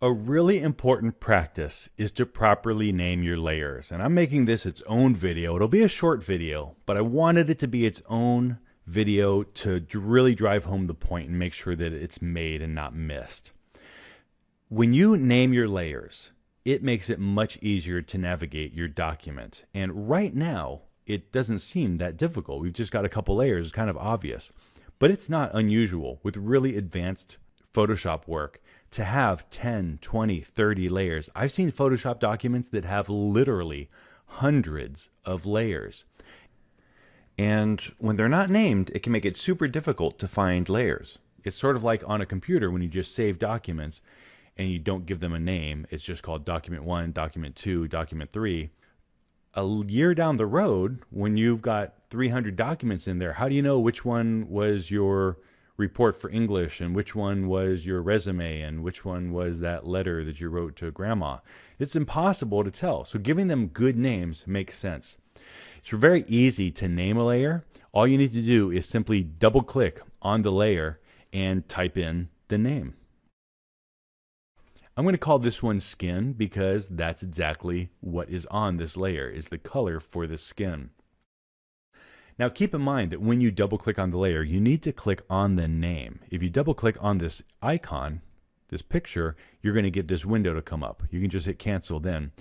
A really important practice is to properly name your layers. And I'm making this its own video. It'll be a short video, but I wanted it to be its own video to really drive home the point and make sure that it's made and not missed. When you name your layers, it makes it much easier to navigate your document. And right now, it doesn't seem that difficult. We've just got a couple layers. It's kind of obvious. But it's not unusual with really advanced Photoshop work to have 10, 20, 30 layers. I've seen Photoshop documents that have literally hundreds of layers. And when they're not named, it can make it super difficult to find layers. It's sort of like on a computer when you just save documents and you don't give them a name. It's just called document 1, document 2, document 3. A year down the road, when you've got 300 documents in there, how do you know which one was your report for English and which one was your resume and which one was that letter that you wrote to grandma? It's impossible to tell. So giving them good names makes sense. It's very easy to name a layer. All you need to do is simply double click on the layer and type in the name. I'm going to call this one skin because that's exactly what is on this layer, is the color for the skin. Now keep in mind that when you double click on the layer, you need to click on the name. If you double click on this icon, this picture, you're going to get this window to come up. You can just hit cancel then.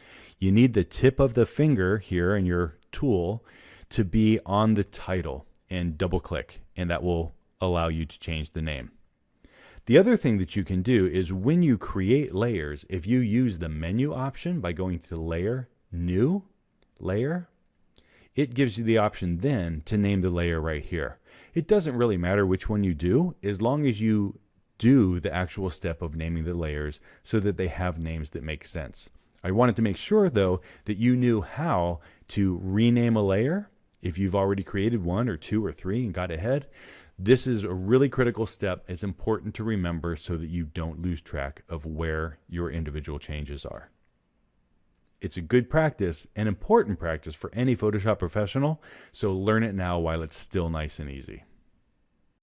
You need the tip of the finger here in your tool to be on the title and double click, and that will allow you to change the name. The other thing that you can do is when you create layers, if you use the menu option by going to Layer, New, Layer, it gives you the option then to name the layer right here. It doesn't really matter which one you do, as long as you do the actual step of naming the layers so that they have names that make sense. I wanted to make sure, though, that you knew how to rename a layer if you've already created 1 or 2 or 3 and got ahead. This is a really critical step. It's important to remember so that you don't lose track of where your individual changes are. It's a good practice, an important practice for any Photoshop professional, so learn it now while it's still nice and easy.